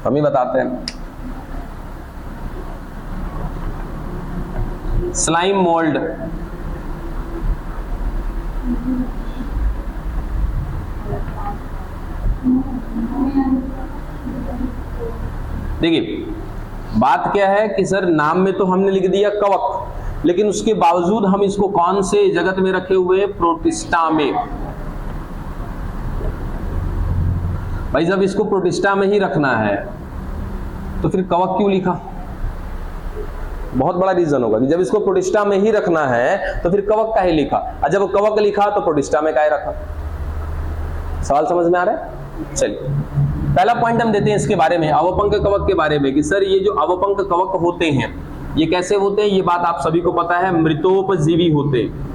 हम ही बताते हैं। स्लाइम मोल्ड, देखिए बात क्या है कि सर नाम में तो हमने लिख दिया कवक, लेकिन उसके बावजूद हम इसको कौन से जगत में रखे हुए हैं? प्रोटिस्टा में। भाई जब इसको प्रोटिस्टा में ही रखना है तो फिर कवक क्यों लिखा? बहुत बड़ा रीजन होगा कि जब इसको प्रोटिस्टा में ही रखना है तो फिर कवक काहे लिखा, और जब कवक लिखा तो प्रोटिस्टा में काहे रखा? सवाल समझ में आ रहा है? चलिए पहला पॉइंट हम देते हैं इसके बारे में, अवपंक कवक के बारे में, कि सर ये जो अवपंक कवक होते हैं ये कैसे होते हैं? ये बात आप सभी को पता है, मृतोपजीवी होते हैं।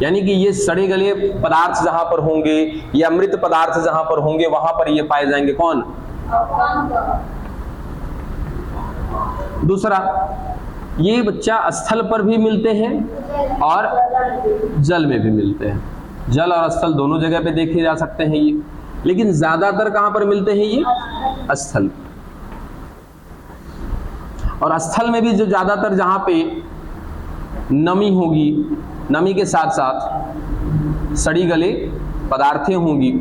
यानी कि ये सड़े गले पदार्थ जहां पर होंगे या मृत पदार्थ जहां पर होंगे वहां पर ये पाए जाएंगे। कौन? दूसरा, ये बच्चा स्थल पर भी मिलते हैं और जल में भी मिलते हैं। जल और स्थल दोनों जगह पे देखे जा सकते हैं ये, लेकिन ज्यादातर कहां पर मिलते हैं? ये स्थल। और स्थल में भी जो ज्यादातर जहां पे नमी होगी, नमी के साथ साथ सड़ी गले पदार्थें होंगी,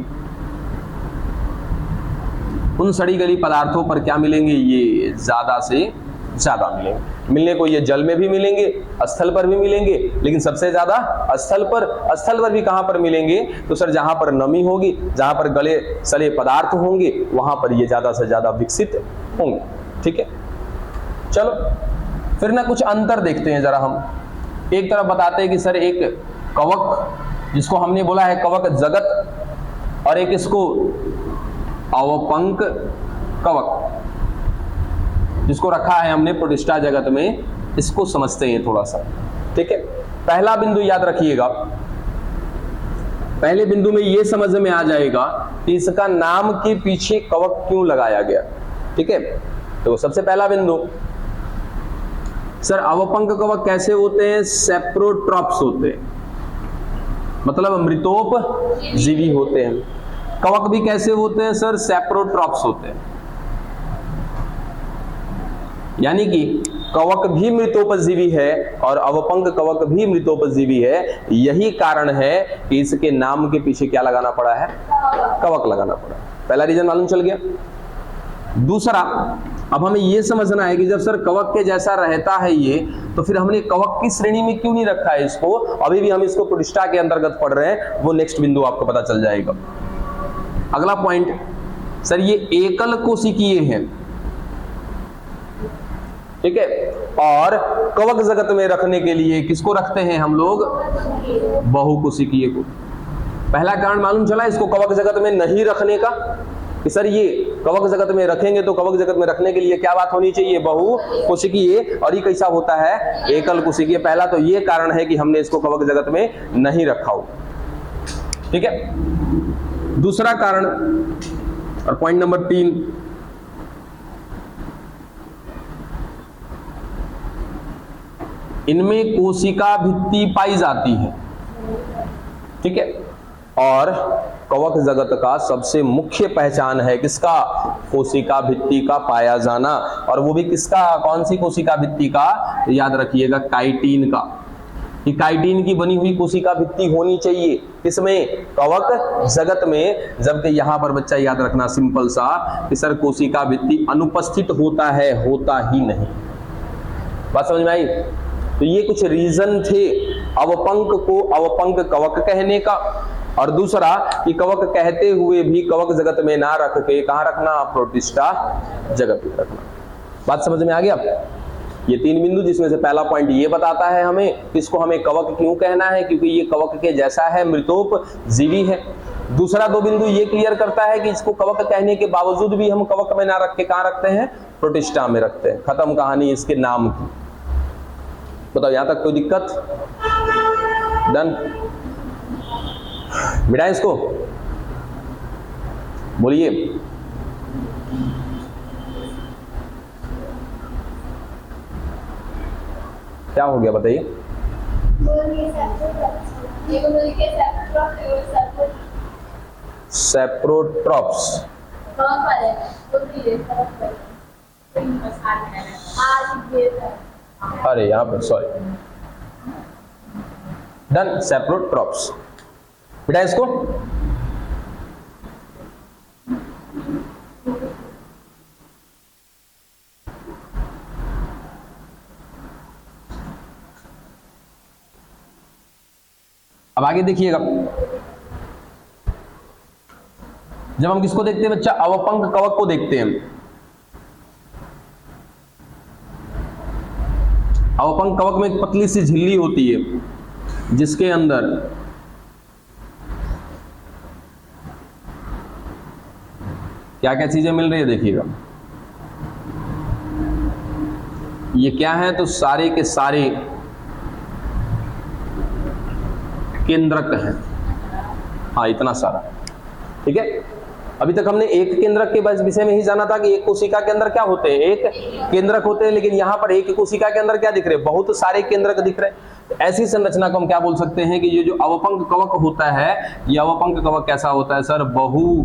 उन सड़ी गली पदार्थों पर क्या मिलेंगे? ये ज्यादा से ज्यादा मिलेंगे। मिलने को ये जल में भी मिलेंगे, स्थल पर भी मिलेंगे, लेकिन सबसे ज्यादा स्थल पर। स्थल पर भी कहां पर मिलेंगे? तो सर जहां पर नमी होगी, जहां पर गले सड़े पदार्थ होंगे वहां पर ये ज्यादा से ज्यादा विकसित होंगे। ठीक है, चलो फिर ना कुछ अंतर देखते हैं जरा हम। एक तरफ बताते हैं कि सर एक कवक जिसको हमने बोला है कवक जगत, और एक इसको अवपंक कवक जिसको रखा है हमने प्रोटिस्टा जगत में, इसको समझते हैं थोड़ा सा। ठीक है, पहला बिंदु याद रखिएगा, पहले बिंदु में यह समझ में आ जाएगा कि इसका नाम के पीछे कवक क्यों लगाया गया। ठीक है, तो सबसे पहला बिंदु, सर अवपंक कवक कैसे होते हैं? सेप्रोट्रॉप्स होते हैं, मतलब मृतोपजीवी होते हैं। कवक भी कैसे होते हैं? सर सेप्रोट्रॉप्स होते हैं। यानी कि कवक भी मृतोपजीवी है और अवपंक कवक भी मृतोपजीवी है। यही कारण है कि इसके नाम के पीछे क्या लगाना पड़ा है? कवक लगाना पड़ा। पहला रीजन मालूम चल गया। दूसरा, अब हमें यह समझना है कि जब सर कवक के जैसा रहता है ये, तो फिर हमने कवक की श्रेणी में क्यों नहीं रखा है इसको? अभी भी हम इसको प्रोटिस्टा के अंतर्गत पढ़ रहे हैं, वो नेक्स्ट बिंदु आपको पता चल जाएगा। अगला पॉइंट, सर ये एकल कोशिकीय हैं। ठीक है, और कवक जगत में रखने के लिए किसको रखते हैं हम लोग? बहुकोशिकीय को। पहला कारण मालूम चला इसको कवक जगत में नहीं रखने का, कि सर ये कवक जगत में रखेंगे तो कवक जगत में रखने के लिए क्या बात होनी चाहिए? बहुकोशिकीय। और ये कैसा होता है? एकल कोशिकीय। पहला तो ये कारण है कि हमने इसको कवक जगत में नहीं रखा हो। ठीक है, दूसरा कारण और पॉइंट नंबर 3, इनमें कोशिका भित्ति पाई जाती है। ठीक है, और कवक जगत का सबसे मुख्य पहचान है किसका? कोशिका भित्ति का पाया जाना। और वो भी किसका? कौन सी कोशिका भित्ति का? याद रखिएगा, काइटिन का। कि काइटिन की बनी हुई कोशिका भित्ति होनी चाहिए किसमें? कवक जगत में। जबकि यहां पर बच्चा याद रखना सिंपल सा कि सर कोशिका भित्ति अनुपस्थित होता है, होता ही नहीं। बात समझ में आई? तो ये कुछ रीजन थे अवपंक को अवपंक कवक कहने का। और दूसरा कि कवक कहते हुए भी कवक जगत में ना रख के कहां रखना? प्रोटिस्टा जगत में रखना। बात समझ में आ गया? ये 3 बिंदु, जिसमें से पहला पॉइंट ये बताता है हमें इसको हमें कवक क्यों कहना है, क्योंकि ये कवक के जैसा है, मृतोपजीवी है। दूसरा 2 बिंदु ये क्लियर करता है कि इसको कवक कहने के बावजूद भी हम कवक में ना रख के कहां रखते हैं? प्रोटिस्टा में रखते हैं। खत्म कहानी इसके नाम की। बताओ यहां तक कोई दिक्कत? डन? मिटाएं इसको, बोलिए। क्या हो गया बताइए? सेप्रोट्रॉप्स। अरे यहाँ पर सॉरी, डन, सेप्रोट्रॉप्स। बेटा इसको अब आगे देखिएगा, जब हम किसको देखते हैं बच्चा, अवपंक कवक को देखते हैं। अवपंक कवक में एक पतली सी झिल्ली होती है जिसके अंदर क्या क्या चीजें मिल रही है, देखिएगा। ये क्या है, तो सारे के सारे केंद्रक है। हाँ, इतना सारा, ठीक है। अभी तक हमने एक केंद्रक के विषय में ही जाना था कि एक कोशिका के अंदर क्या होते हैं, एक केंद्रक होते हैं, लेकिन यहां पर एक कोशिका के अंदर क्या दिख रहे हैं, बहुत सारे केंद्रक दिख रहे हैं। ऐसी संरचना को हम क्या बोल सकते हैं कि ये जो अवपंक कवक होता है, ये अवपंक कवक कैसा होता है सर, बहु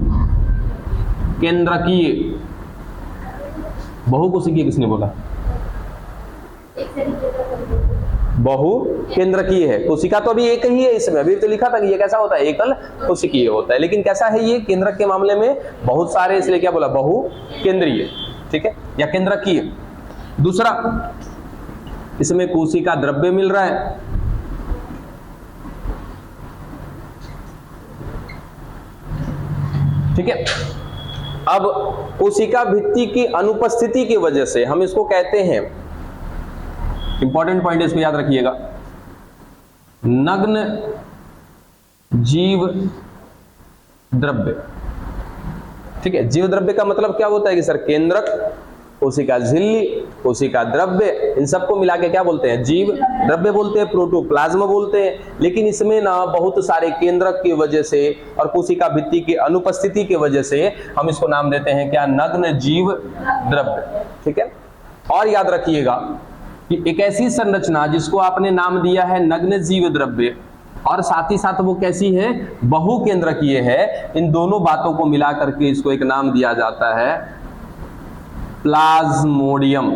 केंद्रकीय। बहु कोशिकीय किसने बोला, बहु केंद्रकीय है। कोशिका तो अभी एक ही है, इसमें अभी तो लिखा था कि ये कैसा होता है, एकल कोशिकीय होता है, लेकिन कैसा है ये, केंद्रक के मामले में बहुत सारे, इसलिए क्या बोला, बहु केंद्रीय, ठीक है, या केंद्रकीय। दूसरा, इसमें कोशिका द्रव्य मिल रहा है, ठीक है। अब कोशिका भित्ति की अनुपस्थिति की वजह से हम इसको कहते हैं, इंपॉर्टेंट पॉइंट इसको याद रखिएगा, नग्न जीव द्रव्य, ठीक है। जीव द्रव्य का मतलब क्या होता है कि सर, केंद्रक, कोशिका झिल्ली, कोशिका द्रव्य, इन सबको मिला के क्या बोलते हैं, जीव द्रव्य बोलते हैं, प्रोटोप्लाज्म बोलते हैं। लेकिन इसमें ना बहुत सारे केंद्रक की वजह से और कोशिका भित्ति की अनुपस्थिति की वजह से हम इसको नाम देते हैं क्या, नग्न जीव द्रव्य, ठीक है। और याद रखिएगा कि एक ऐसी संरचना जिसको आपने नाम दिया है नग्न जीव द्रव्य, और साथ ही साथ वो कैसी है, बहु केंद्रकीय है, इन दोनों बातों को मिला करके इसको एक नाम दिया जाता है प्लाज्मोडियम।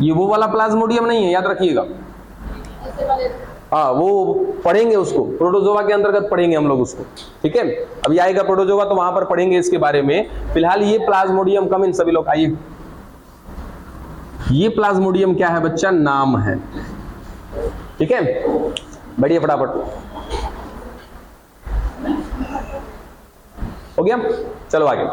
ये वो वाला प्लाज्मोडियम नहीं है, याद रखिएगा। हाँ, वो पढ़ेंगे उसको, प्रोटोजोआ के अंतर्गत पढ़ेंगे हम लोग उसको, ठीक है। अभी आएगा प्रोटोजोआ तो वहां पर पढ़ेंगे इसके बारे में। फिलहाल ये प्लाज्मोडियम, कम इन सभी लोग आइए। ये प्लाज्मोडियम क्या है बच्चा, नाम है, ठीक है। बढ़िया, फटाफट हो गया, चलो आगे।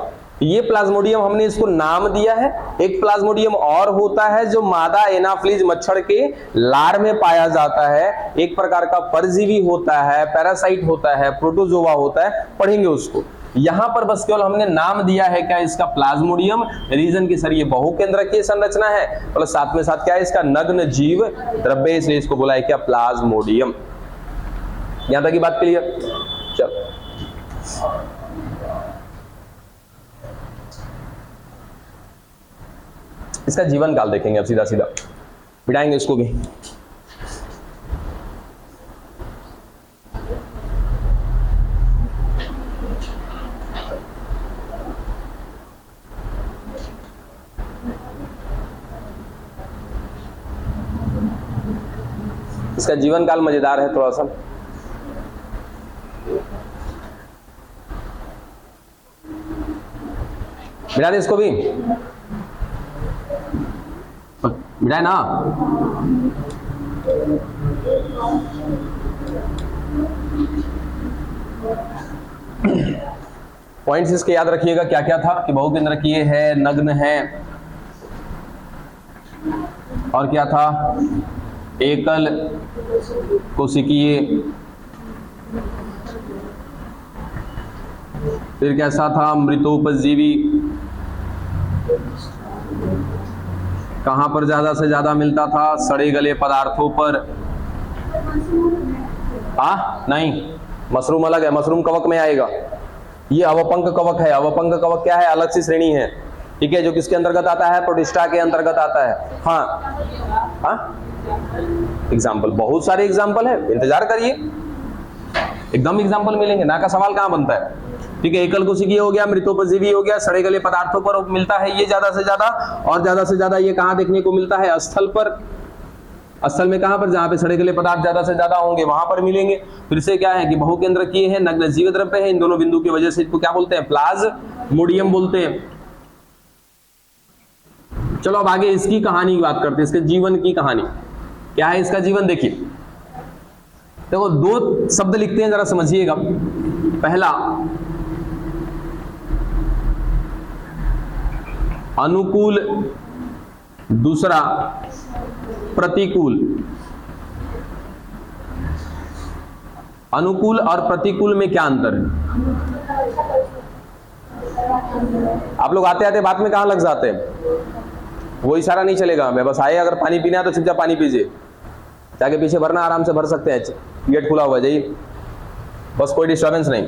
ये प्लाज्मोडियम हमने इसको नाम दिया है। एक प्लाज्मोडियम और होता है जो मादा एनाफ्लीज मच्छर के लार में पाया जाता है, एक प्रकार का परजीवी होता है, पैरासाइट होता है, प्रोटोजोआ होता है, पढ़ेंगे उसको। यहां पर बस केवल हमने नाम दिया है क्या, इसका प्लाज्मोडियम, रीजन की सर ये बहुकेंद्रकीय संरचना है, प्लस साथ में साथ क्या है, इसका नग्न जीव द्रव्य, इसलिए इसको बोला है क्या, प्लाज्मोडियम। यहां तक की बात क्लियर। चलो इसका जीवन काल देखेंगे अब, सीधा सीधा बिठाएंगे इसको भी। इसका जीवन काल मजेदार है थोड़ा सा। बिठा दे इसको भी, बिठाए ना। पॉइंट्स इसके याद रखिएगा, क्या क्या था कि बहुकेंद्रकीय है, नग्न है, और क्या था, एकल कोशिकीय, फिर कैसा था, मृतोपजीवी, कहां पर ज्यादा से ज्यादा मिलता था, सड़े गले पदार्थों पर। नहीं, मशरूम अलग है, मशरूम कवक में आएगा। ये अवपंक कवक है। अवपंक कवक क्या है, अलग सी श्रेणी है, ठीक है, जो किसके अंतर्गत आता है, प्रोटिस्टा के अंतर्गत आता है। हाँ, एग्जाम्पल, बहुत सारे एग्जाम्पल है, इंतजार करिए, एकदम एग्जाम्पल मिलेंगे, ना का सवाल कहां बनता है। ठीक है, एकल कोशिकीय हो गया, मृतोपजीवी हो गया, सड़े गले पदार्थों पर मिलता है ये ज्यादा से ज्यादा, और ज्यादा से ज्यादा ये कहां देखने को मिलता है, स्थल पर। स्थल में कहां पर, जहां पे सड़े गले पदार्थ ज्यादा से ज्यादा होंगे वहां पर मिलेंगे। फिर से क्या है कि बहुकेंद्रकीय है, नग्न जीव द्रव्य है, इन दोनों बिंदु की वजह से इसको क्या बोलते हैं, प्लाज्मोडियम बोलते हैं। चलो अब आगे इसकी कहानी की बात करते हैं, इसके जीवन की कहानी क्या है। इसका जीवन देखिए, देखो दो शब्द लिखते हैं, जरा समझिएगा। पहला अनुकूल, दूसरा प्रतिकूल। अनुकूल और प्रतिकूल में क्या अंतर है? आप लोग आते आते बात में कहां लग जाते हैं, वो इशारा नहीं चलेगा हमें, बस आए अगर पानी पीना है तो चुपचाप पानी पीजिए, जाके पीछे भरना आराम से भर सकते हैं, गेट खुला हुआ है, जाइए, बस कोई डिस्टर्बेंस नहीं।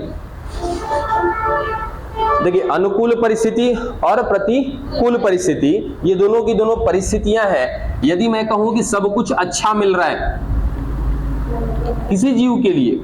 देखिए, अनुकूल परिस्थिति और प्रतिकूल परिस्थिति, ये दोनों की दोनों परिस्थितियां हैं। यदि मैं कहूं कि सब कुछ अच्छा मिल रहा है किसी जीव के लिए,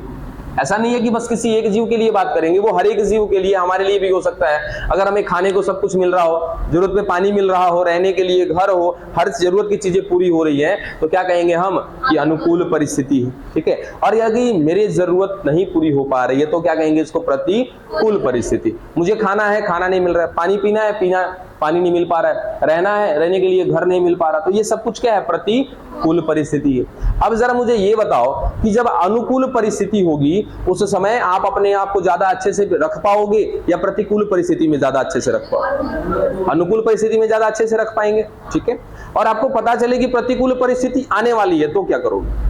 ऐसा नहीं है कि बस किसी एक जीव के लिए बात करेंगे, वो हर एक जीव के लिए, हमारे लिए भी हो सकता है। अगर हमें खाने को सब कुछ मिल रहा हो, जरूरत पे पानी मिल रहा हो, रहने के लिए घर हो, हर जरूरत की चीजें पूरी हो रही है, तो क्या कहेंगे हम कि अनुकूल परिस्थिति है। ठीक है, और यदि मेरी जरूरत नहीं पूरी हो पा रही है तो क्या कहेंगे इसको, प्रतिकूल परिस्थिति। मुझे खाना है, खाना नहीं मिल रहा है, पानी पीना है, पीना पानी नहीं मिल पा रहा है, रहना है, रहने के लिए घर नहीं मिल पा रहा, तो ये सब कुछ क्या है, प्रतिकूल परिस्थिति है। अब जरा मुझे ये बताओ कि जब अनुकूल परिस्थिति होगी उस समय आप अपने आप को ज्यादा अच्छे से रख पाओगे या प्रतिकूल परिस्थिति में ज्यादा अच्छे से रख पाओगे? अनुकूल परिस्थिति में ज्यादा अच्छे से रख पाएंगे। ठीक है, और आपको पता चले कि प्रतिकूल परिस्थिति आने वाली है तो क्या करोगे?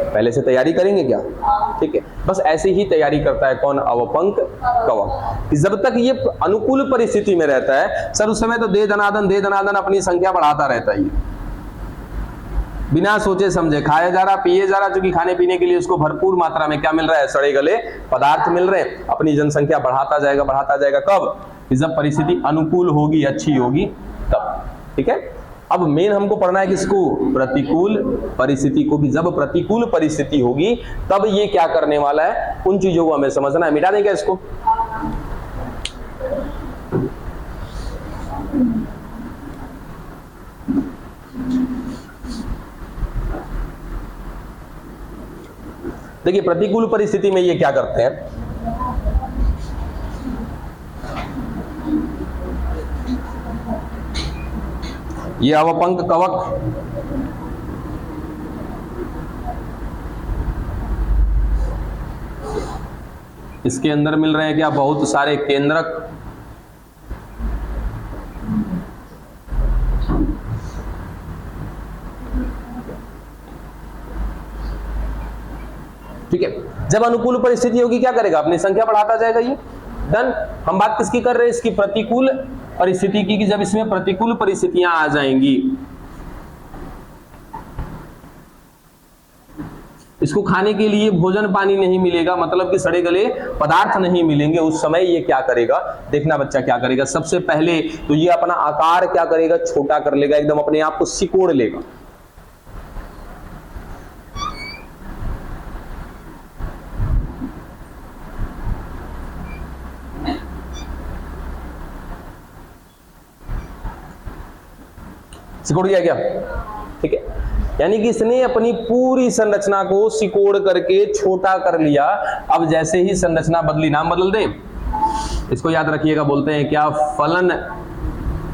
पहले से तैयारी करेंगे क्या? ठीक है, बस ऐसे ही तैयारी करता है कौन, अवपंक कवक। जब तक ये अनुकूल परिस्थिति में रहता है सर, उस समय तो दे दनादन अपनी संख्या बढ़ाता रहता है, बिना सोचे समझे खाया जा रहा, पिए जा रहा, क्योंकि खाने पीने के लिए उसको भरपूर मात्रा में क्या मिल रहा है, सड़े गले पदार्थ मिल रहे हैं, अपनी जनसंख्या बढ़ाता जाएगा। कब? जब परिस्थिति अनुकूल होगी, अच्छी होगी तब। ठीक है, अब मेन हमको पढ़ना है किसको, प्रतिकूल परिस्थिति को, कि जब प्रतिकूल परिस्थिति होगी तब ये क्या करने वाला है, उन चीजों को हमें समझना है। मिटा दें क्या इसको? देखिए, प्रतिकूल परिस्थिति में ये क्या करते हैं, ये अवपंक कवक इसके अंदर मिल रहे हैं क्या, बहुत सारे केंद्रक। ठीक है, जब अनुकूल परिस्थिति होगी क्या करेगा, अपनी संख्या बढ़ाता जाएगा। ये डन। हम बात किसकी कर रहे हैं, इसकी प्रतिकूल परिस्थिति की, कि जब इसमें प्रतिकूल परिस्थितियां आ जाएंगी, इसको खाने के लिए भोजन पानी नहीं मिलेगा, मतलब कि सड़े गले पदार्थ नहीं मिलेंगे, उस समय ये क्या करेगा, देखना बच्चा क्या करेगा। सबसे पहले तो ये अपना आकार क्या करेगा, छोटा कर लेगा, एकदम अपने आप को सिकोड़ लेगा। सिकोड़ गया क्या? ठीक है, यानी कि इसने अपनी पूरी संरचना को सिकोड़ करके छोटा कर लिया। अब जैसे ही संरचना बदली, नाम बदल दें, इसको याद रखिएगा, बोलते हैं क्या, फलन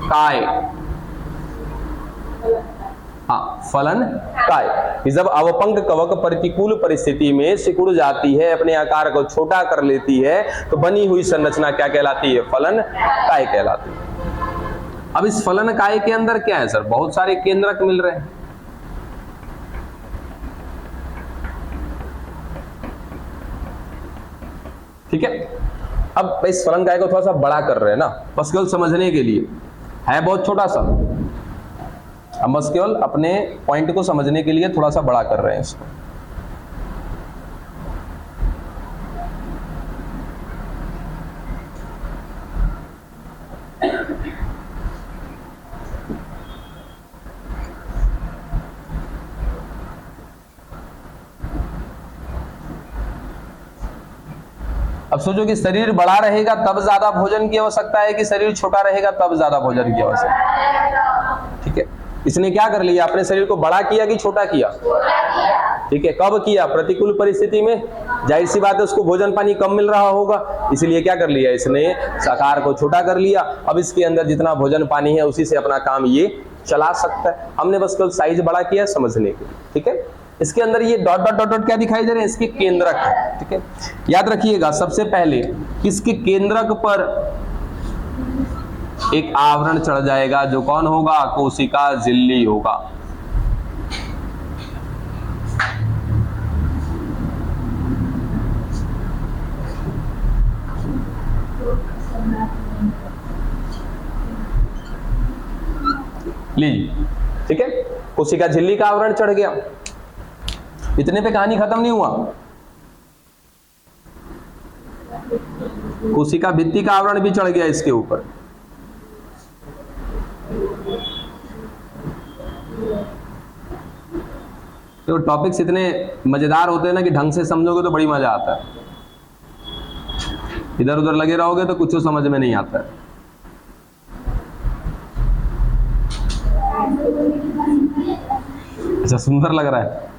काय। हाँ, फलन काय। जब अवपंक कवक प्रतिकूल परिस्थिति में सिकुड़ जाती है, अपने आकार को छोटा कर लेती है, तो बनी हुई संरचना क्या कहलाती है, फलन काय कहलाती है। अब इस फलन काय के अंदर क्या है सर, बहुत सारे केंद्रक मिल रहे हैं। ठीक है, अब इस फलन काय को थोड़ा सा बड़ा कर रहे हैं ना, बस केवल समझने के लिए, है बहुत छोटा सा, हम बस केवल अपने पॉइंट को समझने के लिए थोड़ा सा बड़ा कर रहे हैं इसको। अब सोचो कि शरीर बड़ा रहेगा तब ज्यादा भोजन की आवश्यकता है कि शरीर छोटा रहेगा तब ज्यादा भोजन की आवश्यकता है? ठीक है, इसने क्या कर लिया, अपने शरीर को बड़ा किया कि छोटा किया? ठीक है, कब किया? प्रतिकूल परिस्थिति में। जाहिर सी बात है उसको भोजन पानी कम मिल रहा होगा, इसलिए क्या कर लिया इसने, साकार को छोटा कर लिया। अब इसके अंदर जितना भोजन पानी है उसी से अपना काम ये चला सकता है। हमने बस कल साइज बड़ा किया समझने के लिए। ठीक है, इसके अंदर ये डॉट डॉट डॉट डॉट क्या दिखाई दे रहे हैं, इसके केंद्रक है। ठीक है, याद रखिएगा सबसे पहले किसके केंद्रक पर एक आवरण चढ़ जाएगा, जो कौन होगा, कोशिका झिल्ली होगा। लीजिए, ठीक है, कोशिका झिल्ली का आवरण चढ़ गया। इतने पे कहानी खत्म नहीं हुआ, कोशिका भित्ति का आवरण भी चढ़ गया इसके ऊपर। तो टॉपिक्स इतने मजेदार होते हैं ना कि ढंग से समझोगे तो बड़ी मजा आता है, इधर उधर लगे रहोगे तो कुछ समझ में नहीं आता है। अच्छा, सुंदर लग रहा है,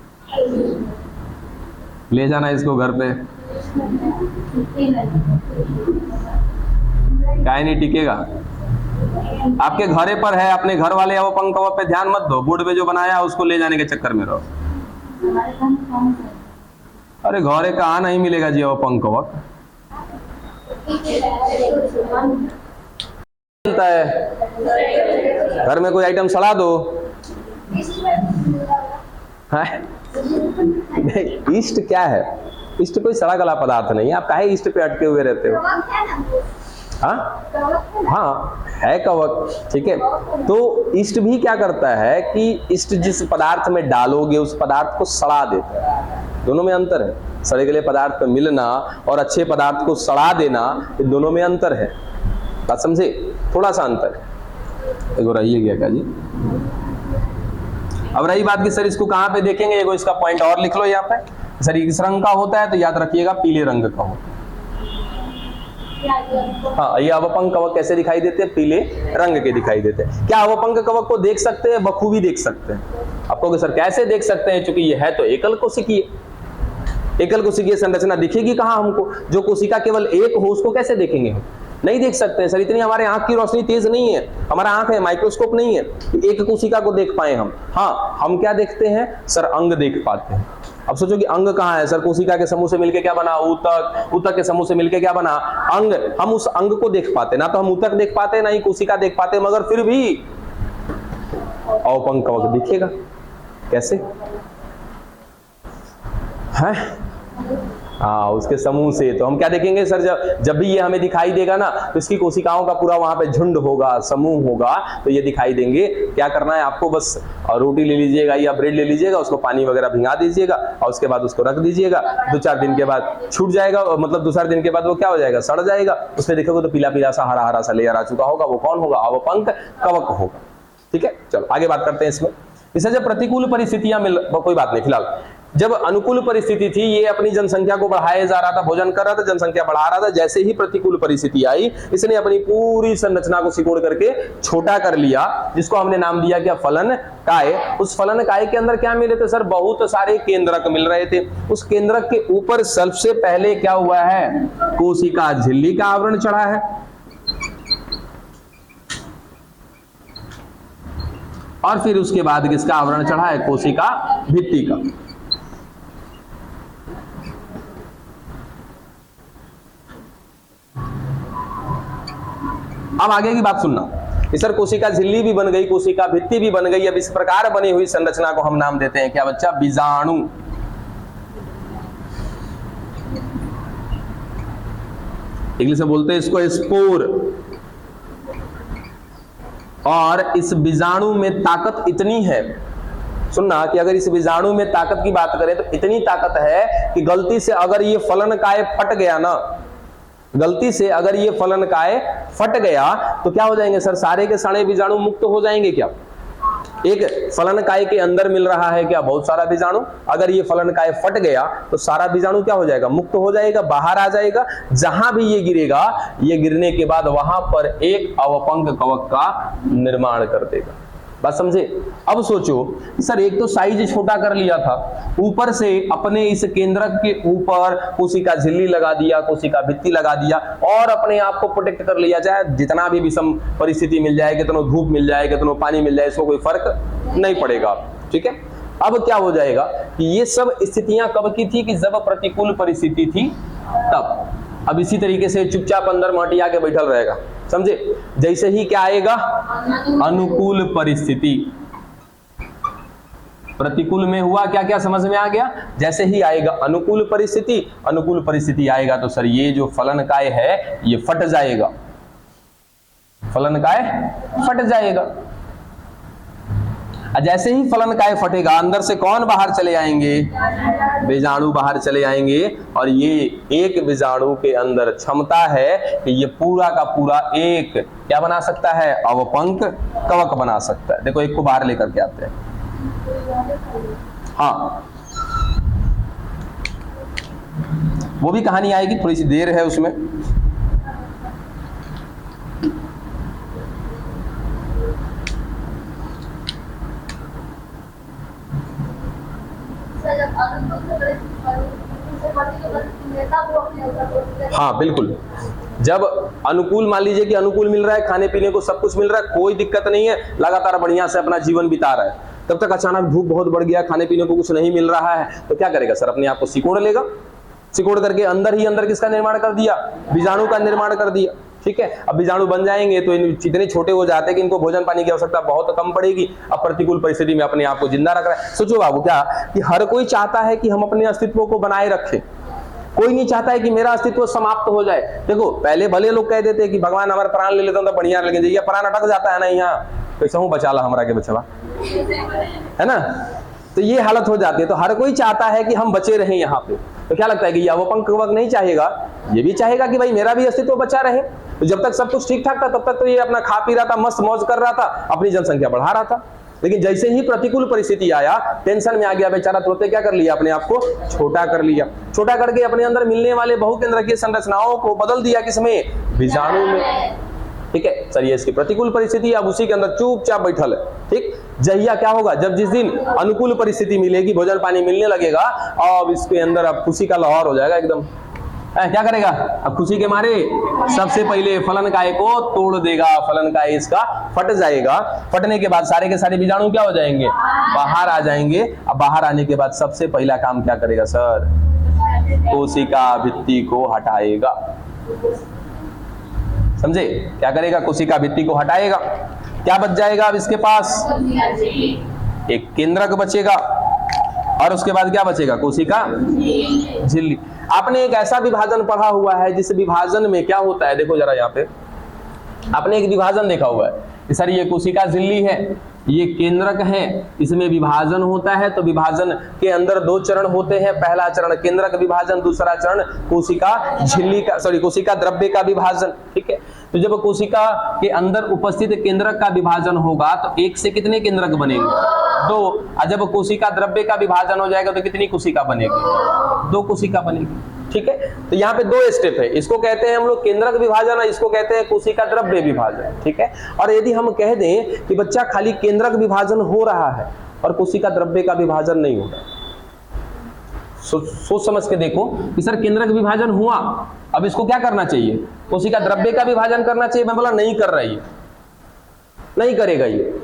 ले जाना इसको घर पे, काहे नहीं टिकेगा। आपके घरे पर है, अपने घर वाले अवपंक कवक पे ध्यान मत दो, बोर्ड पे जो बनाया उसको ले जाने के चक्कर में रहो। अरे घरे कहाँ नहीं मिलेगा जी अवपंक कवक, मिलता है घर में, कोई आइटम सड़ा दो। ईस्ट क्या है, ईस्ट कोई सड़ा गला पदार्थ नहीं है, आप काहे ईस्ट पे अटके हुए रहते हो। हाँ है कवक, ठीक है। तो ईस्ट भी क्या करता है कि ईस्ट जिस पदार्थ में डालोगे उस पदार्थ को सड़ा देता है। दोनों में अंतर है, सड़े गले पदार्थ पे मिलना और अच्छे पदार्थ को सड़ा देना, ये दोनों में अंतर है। बात समझे, थोड़ा सा अंतर है। एगो रहिए क्या जी, अब रही बात कि सर इसको कहाँ पे देखेंगे, एगो इसका पॉइंट और लिख लो यहाँ पे। सर किस रंग का होता है, तो याद रखिएगा पीले रंग का होता है। हाँ, ये अवपंक कवक कैसे दिखाई देते हैं, पीले रंग के दिखाई देते हैं। क्या अवपंक कवक को देख सकते हैं, बखूबी देख सकते हैं। आपको सर कैसे देख सकते हैं, क्योंकि ये है तो एकल कोशिकीय, एकल कोशिकीय संरचना दिखेगी कहाँ हमको, जो कोशिका केवल एक हो उसको कैसे देखेंगे हम, नहीं देख सकते हैं सर, इतनी हमारे आंख की रोशनी तेज नहीं है, हमारा आंख है माइक्रोस्कोप नहीं है एक कोशिका को देख पाए हम। हाँ, हम क्या देखते हैं सर, अंग देख पाते हैं। अब सोचो कि अंग कहाँ है सर, कोशिका के समूह से मिलके क्या बना, ऊतक, ऊतक के समूह से मिलके क्या बना, अंग। हम उस अंग को देख पाते, ना तो हम ऊतक देख पाते ना ही कोशिका देख पाते, मगर फिर भी अवपंक कवक दिखेगा। कैसे है, हाँ उसके समूह से। तो हम क्या देखेंगे सर, जब भी ये हमें दिखाई देगा ना, तो इसकी कोशिकाओं का पूरा वहां पे झुंड होगा, समूह होगा, तो ये दिखाई देंगे। क्या करना है आपको, बस रोटी ले लीजिएगा या ब्रेड ले लीजिएगा, उसको पानी वगैरह भिंगा दीजिएगा और उसके बाद उसको रख दीजिएगा। 2-4 दिन के बाद छूट जाएगा, मतलब 2-4 दिन के बाद वो क्या हो जाएगा, सड़ जाएगा। उसमें देखोगे तो पीला पीला सा हरा हरा सा लेयर आ चुका होगा, वो कौन होगा, अवपंक कवक होगा। ठीक है, चलो आगे बात करते हैं इसमें। इसे जब प्रतिकूल परिस्थितियां कोई बात नहीं, फिलहाल जब अनुकूल परिस्थिति थी, ये अपनी जनसंख्या को बढ़ाया जा रहा था, भोजन कर रहा था, जनसंख्या बढ़ा रहा था। जैसे ही प्रतिकूल परिस्थिति आई, इसने अपनी पूरी संरचना को सिकोड़ करके छोटा कर लिया, जिसको हमने नाम दिया क्या, फलन काय। उस फलन काय के अंदर क्या मिले थे सर, बहुत सारे केंद्रक मिल रहे थे। उस केंद्रक के ऊपर सबसे पहले क्या हुआ है, कोशिका झिल्ली का आवरण चढ़ा है, और फिर उसके बाद किसका आवरण चढ़ा है, कोशिका भित्ति का। अब आगे की बात सुनना, इस सर कोशिका झिल्ली भी बन गई, कोशिका भित्ति भी बन गई। अब इस प्रकार बनी हुई संरचना को हम नाम देते हैं क्या बच्चा, बीजाणु। इंग्लिश में बोलते हैं इसको स्पोर। और इस बीजाणु में ताकत इतनी है, सुनना कि अगर इस बीजाणु में ताकत की बात करें तो इतनी ताकत है कि गलती से अगर ये फलन काय फट गया ना, गलती से अगर ये फलन काय फट गया तो क्या हो जाएंगे सर, सारे के सारे बीजाणु मुक्त हो जाएंगे क्या, एक फलनकाय के अंदर मिल रहा है क्या, बहुत सारा बीजाणु। अगर ये फलनकाय फट गया तो सारा बीजाणु क्या हो जाएगा, मुक्त हो जाएगा, बाहर आ जाएगा। जहां भी ये गिरेगा, ये गिरने के बाद वहां पर एक अवपंक कवक का निर्माण कर देगा। बात समझे। अब सोचो सर, एक तो साइज छोटा कर लिया था, ऊपर से अपने इस केंद्रक के ऊपर कोशिका झिल्ली लगा दिया, कोशिका भित्ति लगा दिया और अपने आप को प्रोटेक्ट कर लिया। चाहे जितना भी विषम परिस्थिति मिल जाए, कितना धूप मिल जाए, कितना पानी मिल जाए, इसको कोई फर्क नहीं पड़ेगा। ठीक है। अब क्या हो जाएगा कि ये सब स्थितियां कब की थी कि जब प्रतिकूल परिस्थिति थी तब। अब इसी तरीके से चुपचाप अंदर माटी आके बैठल रहेगा, समझे। जैसे ही क्या आएगा, अनुकूल परिस्थिति, प्रतिकूल में हुआ क्या क्या समझ में आ गया। जैसे ही आएगा अनुकूल परिस्थिति, अनुकूल परिस्थिति आएगा तो सर ये जो फलनकाय है ये फट जाएगा, फलनकाय फट जाएगा। जैसे ही फलनकाय फटेगा, अंदर से कौन बाहर चले आएंगे, बीजाणु बाहर चले आएंगे। और ये एक बीजाणु के अंदर क्षमता है कि ये पूरा का पूरा एक क्या बना सकता है, अवपंक कवक बना सकता है। देखो एक को बाहर लेकर के आते हैं। हाँ, वो भी कहानी आएगी, थोड़ी सी देर है उसमें। हाँ बिल्कुल, जब अनुकूल, मान लीजिए कि अनुकूल मिल रहा है, खाने पीने को सब कुछ मिल रहा है, कोई दिक्कत नहीं है, लगातार बढ़िया से अपना जीवन बिता रहा है, तब तक अचानक धूप बहुत बढ़ गया, खाने पीने को कुछ नहीं मिल रहा है, तो क्या करेगा सर, अपने आप को सिकोड़ लेगा। सिकोड़ करके अंदर ही अंदर किसका निर्माण कर दिया, बीजाणु का निर्माण कर दिया। ठीक है। अब बीजाणु बन जाएंगे तो इतने छोटे हो जाते हैं कि इनको भोजन पानी की आवश्यकता बहुत कम पड़ेगी। अब प्रतिकूल परिस्थिति में अपने आप को जिंदा रख रहा है। सोचो बाबू, क्या कि हर कोई चाहता है कि हम अपने अस्तित्व को बनाए रखें, कोई नहीं चाहता है कि मेरा अस्तित्व समाप्त हो जाए। देखो पहले भले लोग कह देते कि भगवान हमारा प्राण ले लेता तो बढ़िया, लेकिन ये प्राण अटक जाता है ना, यहाँ कैसे हूँ बचा ला हमरा के बचवा, है ना। तो ये हालत हो जाती है। तो हर कोई चाहता है कि हम बचे रहें यहाँ पे। तो क्या लगता है कि ये अवपंक कवक नहीं चाहेगा, ये भी चाहेगा कि भाई मेरा भी अस्तित्व बचा रहे। तो जब तक सब कुछ ठीक ठाक था तब तक तो ये अपना खा पी रहा था, मस्त मौज कर रहा था, अपनी जनसंख्या बढ़ा रहा था। लेकिन जैसे ही प्रतिकूल परिस्थिति आया, टेंशन में आ गया बेचारा, तुरंत क्या कर लिया, अपने आप को छोटा कर लिया। छोटा करके अपने अंदर मिलने वाले बहुकेंद्रकीय संरचनाओं को बदल दिया किसमें, बीजाणु में। ठीक है सर, ये इसकी प्रतिकूल परिस्थिति, अब उसी के अंदर चुपचाप बैठल है। ठीक, जहिया क्या होगा, जब जिस दिन अनुकूल परिस्थिति मिलेगी, भोजन पानी मिलने लगेगा, अब इसके अंदर अब खुशी का लाहौर हो जाएगा एकदम। क्या करेगा, अब खुशी के मारे सबसे पहले फलनकाय को तोड़ देगा, फलनकाय इसका फट जाएगा। फटने के बाद सारे के सारे बीजाणु क्या हो जाएंगे, बाहर आ जाएंगे। अब बाहर आने के बाद सबसे पहला काम क्या करेगा सर, कोशिका भित्ति को हटाएगा। समझे, क्या करेगा, कोशिका भित्ति को हटाएगा। क्या बच जाएगा अब इसके पास, एक केंद्रक बचेगा और उसके बाद क्या बचेगा, कोशिका झिल्ली। आपने एक ऐसा विभाजन पढ़ा हुआ है जिस विभाजन में क्या होता है, देखो जरा यहाँ पे आपने एक विभाजन देखा हुआ है कि सर ये कोशिका झिल्ली है, ये केंद्रक है, इसमें विभाजन होता है। तो विभाजन के अंदर दो चरण होते हैं, पहला चरण केंद्रक विभाजन, दूसरा चरण कोशिका झिल्ली का, सॉरी कोशिका द्रव्य का विभाजन। ठीक है। तो जब कोशिका के अंदर उपस्थित केंद्रक का विभाजन होगा तो एक से कितने केंद्रक बनेंगे, दो। और जब कोशिका द्रव्य का विभाजन हो जाएगा तो कितनी कोशिका बनेगी, दो कोशिका बनेगी। ठीक है। तो यहाँ पे दो स्टेप है, इसको कहते हैं हम लोग केंद्रक विभाजन, इसको कहते हैं कोशिका द्रव्य विभाजन। ठीक है। और यदि हम कह दें कि बच्चा खाली केंद्रक विभाजन हो रहा है और कोशिका द्रव्य का विभाजन नहीं हो रहा, सोच समझ के देखो कि सर केंद्रक विभाजन हुआ, अब इसको क्या करना चाहिए, कोशिका द्रव्य का विभाजन करना चाहिए। मैं बोला नहीं कर रहा, ये नहीं करेगा, ये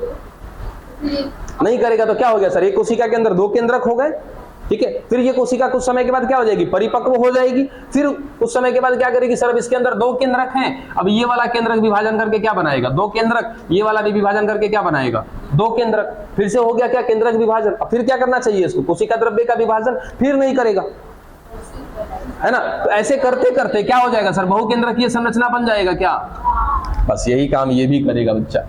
नहीं करेगा तो क्या हो गया सर, एक कोशिका के अंदर दो केंद्रक हो गए। ठीक है। फिर ये कोशिका कुछ समय के बाद क्या हो जाएगी, परिपक्व हो जाएगी। फिर कुछ समय के बाद क्या करेगी सर, अब इसके अंदर दो केंद्रक हैं, अब ये वाला केंद्रक विभाजन करके क्या बनाएगा, दो केंद्रक, ये वाला भी विभाजन करके क्या बनाएगा, दो केंद्रक। फिर से हो गया क्या, केंद्रक विभाजन। अब फिर क्या करना चाहिए इसको, कोशिका द्रव्य का विभाजन, फिर नहीं करेगा, है ना। तो ऐसे करते करते क्या हो जाएगा सर, बहुकेंद्रकीय संरचना बन जाएगा क्या। बस यही काम ये भी करेगा बच्चा।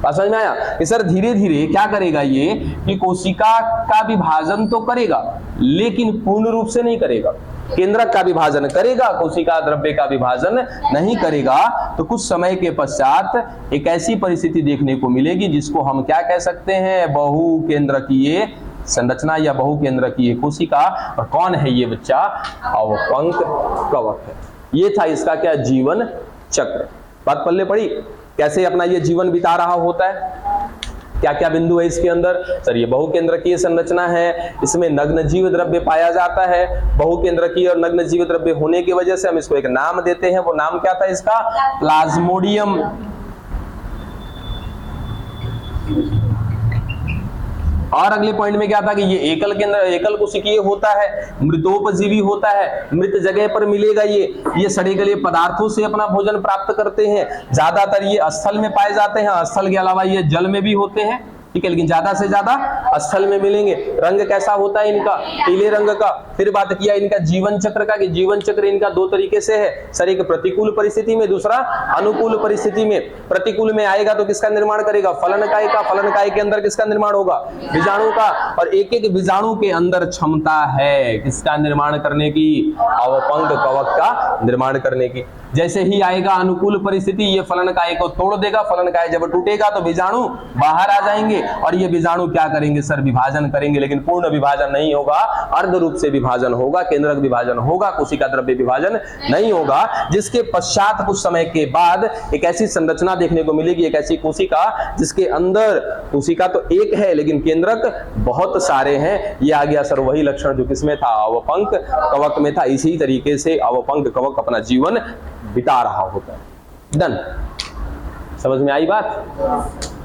बात समझ में आया कि सर धीरे धीरे क्या करेगा ये, कि कोशिका का विभाजन तो करेगा लेकिन पूर्ण रूप से नहीं करेगा। केंद्रक का विभाजन करेगा, कोशिका द्रव्य का विभाजन नहीं करेगा, तो कुछ समय के पश्चात एक ऐसी परिस्थिति देखने को मिलेगी जिसको हम क्या कह सकते हैं, बहुकेंद्रकीय संरचना या बहुकेंद्रकीय कोशिका। और कौन है ये बच्चा, अवपंक कवक है। ये था इसका क्या, जीवन चक्र। बात पल्ले पड़ी, कैसे अपना ये जीवन बिता रहा होता है, क्या क्या बिंदु है इसके अंदर। सर ये बहुकेंद्रकीय संरचना है, इसमें नग्न जीव द्रव्य पाया जाता है। बहुकेंद्रकीय और नग्न जीव द्रव्य होने की वजह से हम इसको एक नाम देते हैं, वो नाम क्या था इसका, प्लाज्मोडियम। और अगले पॉइंट में क्या था कि ये एकल कोशिकीय होता है, मृतोपजीवी होता है, मृत जगह पर मिलेगा। ये सड़े गले पदार्थों से अपना भोजन प्राप्त करते हैं। ज्यादातर ये स्थल में पाए जाते हैं, स्थल के अलावा ये जल में भी होते हैं, ठीक है, लेकिन ज्यादा से ज्यादा स्थल में मिलेंगे। रंग कैसा होता है इनका, पीले रंग का। फिर बात किया इनका जीवन चक्र का, कि जीवन चक्र इनका दो तरीके से है, सर एक प्रतिकूल परिस्थिति में, दूसरा अनुकूल परिस्थिति में। प्रतिकूल में आएगा तो किसका निर्माण करेगा, फलनकाय का। फलनकाय के अंदर किसका निर्माण होगा, बीजाणु का। और एक एक बीजाणु के अंदर क्षमता है किसका निर्माण करने की, अवपंक कवक का निर्माण करने की। जैसे ही आएगा अनुकूल परिस्थिति, ये फलनकाय को तोड़ देगा। फलनकाय जब टूटेगा तो बीजाणु बाहर आ जाएंगे, और ये बीजाणु क्या करेंगे सर, विभाजन करेंगे, लेकिन पूर्ण विभाजन नहीं होगा, अर्ध रूप से विभाजन होगा, केंद्रक विभाजन होगा, कोशिका द्रव्य विभाजन नहीं होगा। जिसके पश्चात कुछ समय के बाद एक ऐसी संरचना देखने को मिलेगी, एक ऐसी कोशिका जिसके अंदर कोशिका तो एक है लेकिन केंद्रक बहुत सारे हैं। ये आ गया सर वही लक्षण जो किसमें था, अवपंक कवक में था। इसी तरीके से अवपंक कवक अपना जीवन बिता रहा होता है। डन, समझ में आई बात।